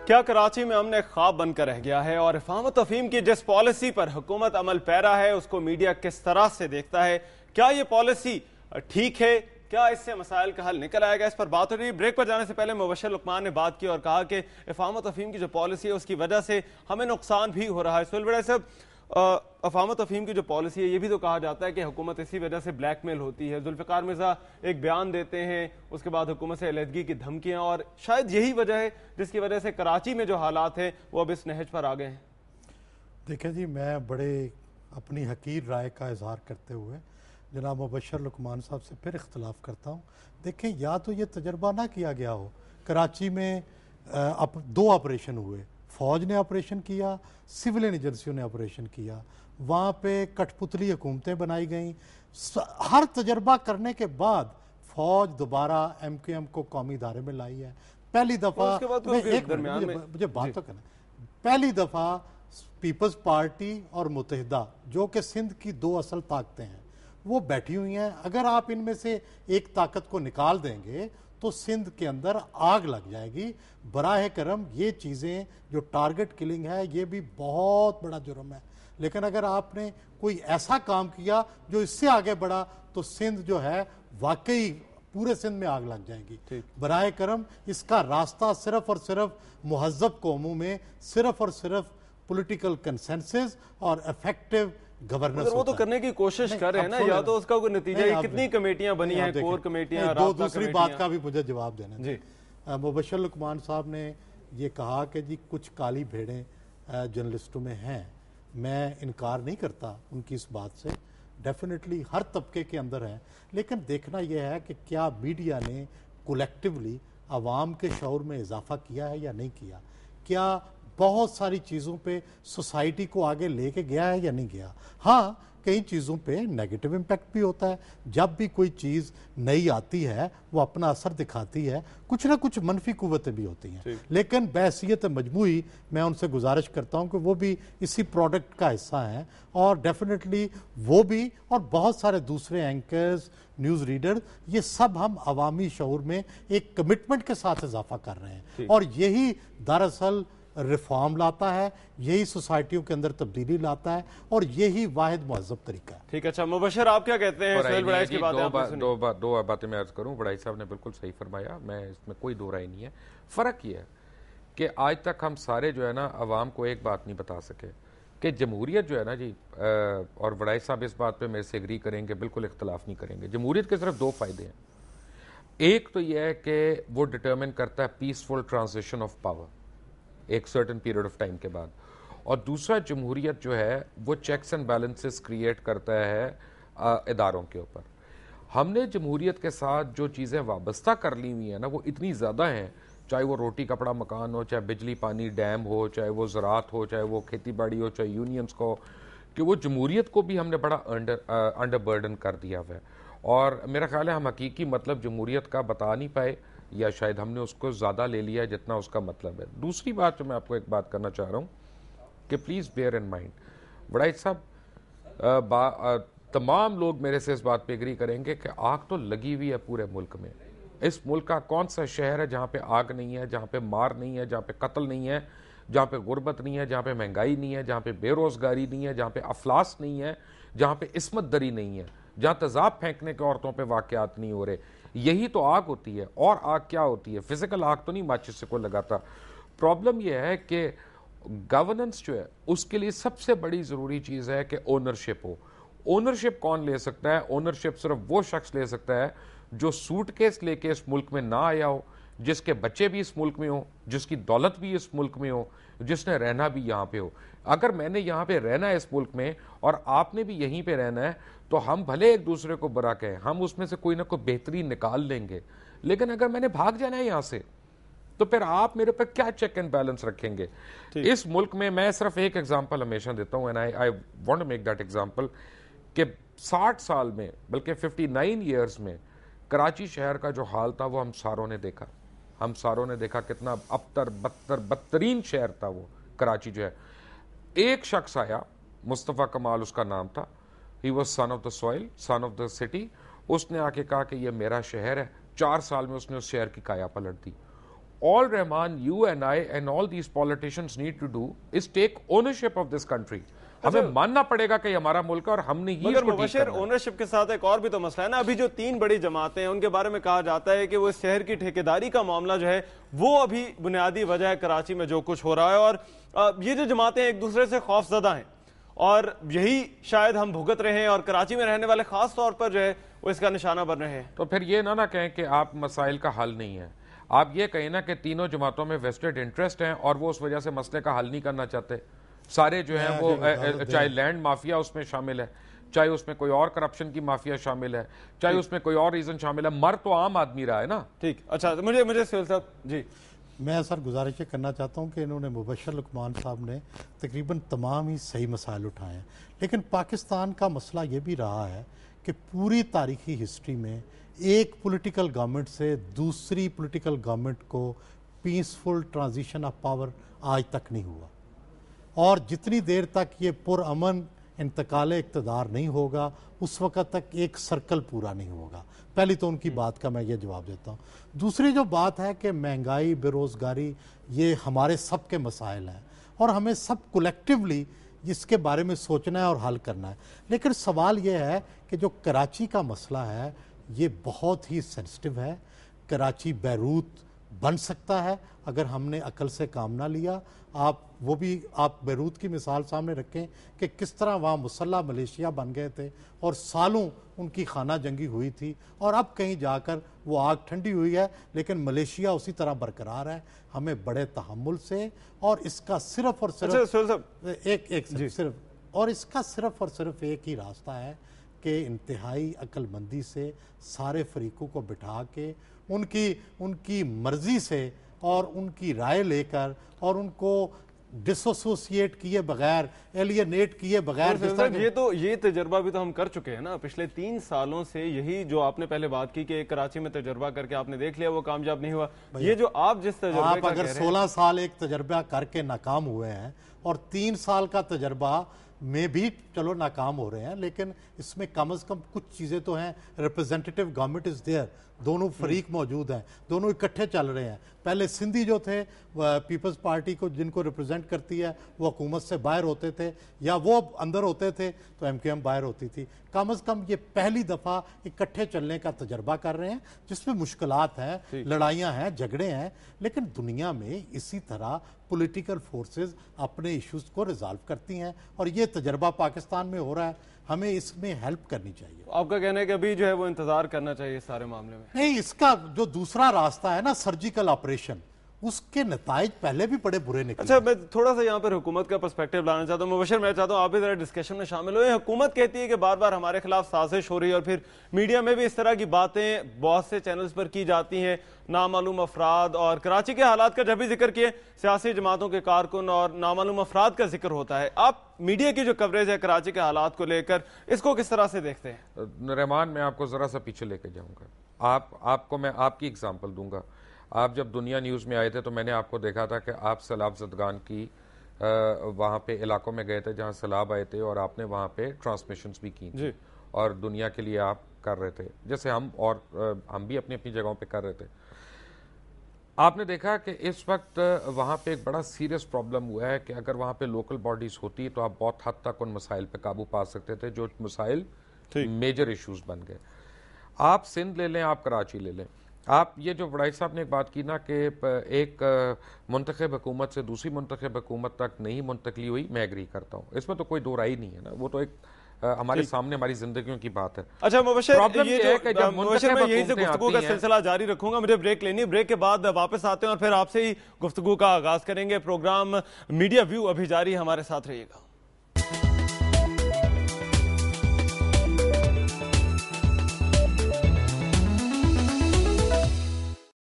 क्या कराची में अमन एक ख्वाब बनकर रह गया है और इफामत अफीम की जिस पॉलिसी पर हुकूमत अमल पैरा है उसको मीडिया किस तरह से देखता है? क्या ये पॉलिसी ठीक है? क्या इससे मसाइल का हल निकल आएगा? इस पर बात हो रही है। ब्रेक पर जाने से पहले मुबशर लुकमान ने बात की और कहा कि इफामत अफीम की जो पॉलिसी है उसकी वजह से हमें नुकसान भी हो रहा है। सुहेल बड़ा साहब, अफामत अफीम की जो पॉलिसी है ये भी तो कहा जाता है कि हुकूमत इसी वजह से ब्लैकमेल होती है। जुल्फ़िकार मिर्जा एक बयान देते हैं, उसके बाद हुकूमत से अलहदगी की धमकियां, और शायद यही वजह है जिसकी वजह से कराची में जो हालात हैं वो अब इस नहज पर आ गए हैं। देखें जी, मैं बड़े अपनी हकीर राय का इजहार करते हुए जनाब मुबशर लुकमान साहब से फिर इख्तलाफ करता हूँ। देखें, या तो ये तजर्बा ना किया गया हो, कराची में दो ऑपरेशन हुए, फ़ौज ने ऑपरेशन किया, सिविल एजेंसियों ने ऑपरेशन किया, वहाँ पे कठपुतली हुकूमतें बनाई गईं। हर तजर्बा करने के बाद फ़ौज दोबारा MQM को कौमी इदारे में लाई है। पहली दफ़ा मुझे बात तो करना, पहली दफ़ा पीपल्स पार्टी और मुत्तहिदा, जो कि सिंध की दो असल ताकतें हैं, वो बैठी हुई हैं। अगर आप इनमें से एक ताकत को निकाल देंगे तो सिंध के अंदर आग लग जाएगी। बराह करम ये चीज़ें जो टारगेट किलिंग है ये भी बहुत बड़ा जुर्म है, लेकिन अगर आपने कोई ऐसा काम किया जो इससे आगे बढ़ा तो सिंध जो है वाकई पूरे सिंध में आग लग जाएगी। बराह करम इसका रास्ता सिर्फ और सिर्फ मुहज़्ज़ब कौमों में सिर्फ और सिर्फ पॉलिटिकल कंसेंसस और इफेक्टिव गवर्नेंस, वो तो करने की कोशिश कर रहे हैं ना, या तो उसका कोई नतीजा, कितनी कमेटियां बनी हैं, कोर कमेटियां, दूसरी बात का भी मुझे जवाब देना जी। मुबशर लुकमान साहब ने ये कहा कि जी कुछ काली भेड़ें जर्नलिस्टों में हैं। मैं इनकार नहीं करता उनकी इस बात से, डेफिनेटली हर तबके के अंदर है, लेकिन देखना यह है कि क्या मीडिया ने कलेक्टिवली आवाम के शऊर में इजाफा किया है या नहीं किया, क्या बहुत सारी चीज़ों पे सोसाइटी को आगे लेके गया है या नहीं गया। हाँ, कई चीज़ों पे नेगेटिव इम्पैक्ट भी होता है। जब भी कोई चीज़ नई आती है वो अपना असर दिखाती है, कुछ ना कुछ मनफी कुव्वतें भी होती हैं, लेकिन बहसीयत मजमूई मैं उनसे गुजारिश करता हूँ कि वो भी इसी प्रोडक्ट का हिस्सा हैं, और डेफिनेटली वो भी और बहुत सारे दूसरे एंकर्स, न्यूज़ रीडर, ये सब हम अवामी शऊर में एक कमिटमेंट के साथ इजाफा कर रहे हैं, और यही दरअसल रिफॉर्म लाता है, यही सोसाइटियों के अंदर तब्दीली लाता है, और यही वाहिद मुहज़्ज़ब तरीका है। ठीक है, अच्छा मुबशर आप क्या कहते हैं? दो बातें मैं अर्ज करूं। बड़ाई साहब ने बिल्कुल सही फरमाया, मैं इसमें कोई दो राय नहीं है। फ़र्क यह है कि आज तक हम सारे जो है ना अवाम को एक बात नहीं बता सके कि जमहूरियत जो है ना जी, और बड़ाई साहब इस बात पे मेरे से एग्री करेंगे, बिल्कुल इख्तलाफ नहीं करेंगे। जमहूरियत के सिर्फ दो फ़ायदे हैं। एक तो यह है कि वो डिटर्मिन करता है पीसफुल ट्रांजिशन ऑफ पावर एक सर्टेन पीरियड ऑफ टाइम के बाद, और दूसरा जमहूरियत जो है वो चेक्स एंड बैलेंसेस क्रिएट करता है इदारों के ऊपर। हमने जमहूरियत के साथ जो चीज़ें वाबस्ता कर ली हुई हैं ना वो इतनी ज़्यादा हैं, चाहे वो रोटी कपड़ा मकान हो, चाहे बिजली पानी डैम हो, चाहे वो ज़राअत हो, चाहे वो खेती बाड़ी हो, चाहे यूनियंस को, कि वो जमहूरियत को भी हमने बड़ा अंडर बर्डन कर दिया हुआ है। और मेरा ख्याल है हम हकीकी मतलब जमहूरियत का बता नहीं पाए, या शायद हमने उसको ज़्यादा ले लिया है जितना उसका मतलब है। दूसरी बात जो मैं आपको एक बात करना चाह रहा हूँ कि प्लीज़ बेयर इन माइंड, वड़ाई साहब, तमाम लोग मेरे से इस बात पे एग्री करेंगे कि आग तो लगी हुई है पूरे मुल्क में। इस मुल्क का कौन सा शहर है जहाँ पे आग नहीं है, जहाँ पे मार नहीं है, जहाँ पे कत्ल नहीं है, जहाँ पे गुर्बत नहीं है, जहाँ पे महंगाई नहीं है, जहाँ पे बेरोज़गारी नहीं है, जहाँ पे अफलास नहीं है, जहाँ पे इस्मत दरी नहीं है, जहाँ तेज़ाब फेंकने के औरतों पे वाक़यात नहीं हो रहे। यही तो आग होती है। और आग क्या होती है? फिजिकल आग तो नहीं माचिस से कोई लगाता। प्रॉब्लम यह है कि गवर्नेंस जो है उसके लिए सबसे बड़ी ज़रूरी चीज़ है कि ओनरशिप हो। ओनरशिप कौन ले सकता है? ओनरशिप सिर्फ वो शख्स ले सकता है जो सूटकेस लेके इस मुल्क में ना आया हो, जिसके बच्चे भी इस मुल्क में हो, जिसकी दौलत भी इस मुल्क में हो, जिसने रहना भी यहाँ पे हो। अगर मैंने यहाँ पे रहना है इस मुल्क में और आपने भी यहीं पे रहना है, तो हम भले एक दूसरे को बुरा कहें, हम उसमें से कोई ना कोई बेहतरी निकाल लेंगे। लेकिन अगर मैंने भाग जाना है यहाँ से, तो फिर आप मेरे पर क्या चेक एंड बैलेंस रखेंगे? इस मुल्क में मैं सिर्फ एक एग्जांपल हमेशा देता हूँ, and I want to make that example, कि 60 साल में, बल्कि 59 ईयर्स में कराची शहर का जो हाल था वो हम सारों ने देखा। हम सारों ने देखा कितना अबतर बदतरीन शहर था वो कराची जो है। एक शख्स आया, मुस्तफ़ा कमाल उसका नाम था, he was son of the soil, son of the city. उसने आके कहा कि ये मेरा शहर है। 4 साल में उसने उस शहर की काया पलट दी। all Rahman, you and I and all these politicians need to do is take ownership of this country. हमें मानना पड़ेगा कि हमारा मुल्क है और हमने ही मगर मुबशर ओनरशिप के साथ एक और भी तो मसला है ना। अभी जो 3 बड़ी जमातें हैं उनके बारे में कहा जाता है कि वो इस शहर की ठेकेदारी का मामला जो है वो अभी बुनियादी वजह है कराची में जो कुछ हो रहा है, और ये जो जमातें एक दूसरे से खौफजदा हैं और यही शायद हम भुगत रहे हैं और कराची में रहने वाले खास तौर पर जो है वो इसका निशाना बन रहे हैं। तो फिर ये ना कहें कि आप मसाइल का हल नहीं है, आप ये कहें ना कि तीनों जमातों में वेस्टेड इंटरेस्ट हैं और वो उस वजह से मसले का हल नहीं करना चाहते। सारे जो हैं वो चाहे लैंड माफिया उसमें शामिल है, चाहे उसमें कोई और करप्शन की माफिया शामिल है, चाहे उसमें कोई और रीजन शामिल है, मर तो आम आदमी रहा है ना। ठीक, अच्छा मुझे सोहेल साहब जी, मैं सर गुजारिश करना चाहता हूं कि इन्होंने मुबशर लुकमान साहब ने तकरीबन तमाम ही सही मसाइल उठाए हैं, लेकिन पाकिस्तान का मसला ये भी रहा है कि पूरी तारीखी हिस्ट्री में एक पॉलिटिकल गवर्नमेंट से दूसरी पॉलिटिकल गवर्नमेंट को पीसफुल ट्रांजिशन ऑफ पावर आज तक नहीं हुआ, और जितनी देर तक ये पुरअमन इंतकाल इक़्तिदार नहीं होगा उस वक़्त तक एक सर्कल पूरा नहीं होगा। पहली तो उनकी बात का मैं ये जवाब देता हूँ। दूसरी जो बात है कि महंगाई, बेरोज़गारी, ये हमारे सब के मसाइल हैं और हमें सब कलेक्टिवली इसके बारे में सोचना है और हल करना है। लेकिन सवाल ये है कि जो कराची का मसला है ये बहुत ही सेंसिटिव है। कराची बैरूत बन सकता है अगर हमने अकल से काम ना लिया। आप बैरूत की मिसाल सामने रखें कि किस तरह वहाँ मुसल्ला मलेशिया बन गए थे और सालों उनकी खाना जंगी हुई थी, और अब कहीं जाकर वो आग ठंडी हुई है लेकिन मलेशिया उसी तरह बरकरार है। हमें बड़े तहम्मुल से और इसका सिर्फ और सिर्फ एक ही रास्ता है कि इंतहाई अक्लमंदी से सारे फरीकों को बिठा के उनकी मर्जी से और उनकी राय लेकर और उनको डिसोसिएट किए बगैर, एलियनेट किए बगैर। ये तजर्बा भी तो हम कर चुके हैं ना पिछले 3 सालों से। यही जो आपने पहले बात की कि कराची में तजर्बा करके आपने देख लिया वो कामयाब नहीं हुआ। ये जो आप जिस तजर्बे आप अगर 16 साल एक तजर्बा करके नाकाम हुए हैं और 3 साल का तजर्बा में भी चलो नाकाम हो रहे हैं, लेकिन इसमें कम से कम कुछ चीज़ें तो हैं। रिप्रेजेंटेटिव गवर्नमेंट इज़ देयर, दोनों फरीक मौजूद हैं, दोनों इकट्ठे चल रहे हैं। पहले सिंधी जो थे पीपल्स पार्टी को जिनको रिप्रेजेंट करती है वो हुकूमत से बाहर होते थे या वो अंदर होते थे तो एमकेएम बाहर होती थी। कम से कम ये पहली दफ़ा इकट्ठे चलने का तजर्बा कर रहे हैं जिसमें मुश्किलात हैं, लड़ाइयाँ हैं, झगड़े हैं, लेकिन दुनिया में इसी तरह पॉलिटिकल फोर्सेस अपने इश्यूज को रिजॉल्व करती हैं और ये तजर्बा पाकिस्तान में हो रहा है। हमें इसमें हेल्प करनी चाहिए। आपका कहना है कि अभी जो है वो इंतजार करना चाहिए सारे मामले में? नहीं, इसका जो दूसरा रास्ता है ना सर्जिकल ऑपरेशन, उसके नताइज पहले भी बड़े बुरे निकले। अच्छा, मैं थोड़ा सा यहाँ पर हुकूमत का पर्सपेक्टिव लाना चाहता हूँ। मुबशर, मैं चाहता हूँ आप भी जरा डिस्कशन में शामिल हुए। हुकूमत कहती है कि बार बार हमारे खिलाफ साजिश हो रही है और फिर मीडिया में भी इस तरह की बातें बहुत से चैनल्स पर की जाती हैं, नामालूम अफराद, और कराची के हालात का जब भी जिक्र किए सियासी जमातों के कारकुन और नामालूम अफराद का जिक्र होता है। आप मीडिया की जो कवरेज है कराची के हालात को लेकर, इसको किस तरह से देखते हैं? रहमान, मैं आपको जरा सा पीछे लेके जाऊंगा। आपको मैं आपकी एग्जांपल दूंगा। आप जब दुनिया न्यूज़ में आए थे तो मैंने आपको देखा था कि आप सैलाब ज़दगान की वहाँ पे इलाकों में गए थे जहाँ सैलाब आए थे और आपने वहाँ पे ट्रांसमिशंस भी की थी और दुनिया के लिए आप कर रहे थे, जैसे हम भी अपनी अपनी जगहों पे कर रहे थे। आपने देखा कि इस वक्त वहाँ पे एक बड़ा सीरियस प्रॉब्लम हुआ है कि अगर वहाँ पे लोकल बॉडीज़ होती तो आप बहुत हद तक उन मसाइल पे काबू पा सकते थे, जो मसाइल मेजर इश्यूज बन गए। आप सिंध ले लें, आप कराची ले लें, आप ये जो वड़ाई साहब ने एक बात की ना कि एक मुंतखब हुकूमत से दूसरी मुंतखब हुकूमत तक नहीं मुंतकली हुई, मैं एग्री करता हूँ, इसमें तो कोई दो राय नहीं है ना, वो तो एक हमारे सामने हमारी जिंदगियों की बात है। अच्छा मुबशर, मैं यही से गुफ्तगू का सिलसिला जारी रखूंगा, मुझे ब्रेक लेनी है, ब्रेक के बाद वापस आते हैं और फिर आपसे ही गुफ्तगू का आगाज करेंगे। प्रोग्राम मीडिया व्यू अभी जारी, हमारे साथ रहिएगा।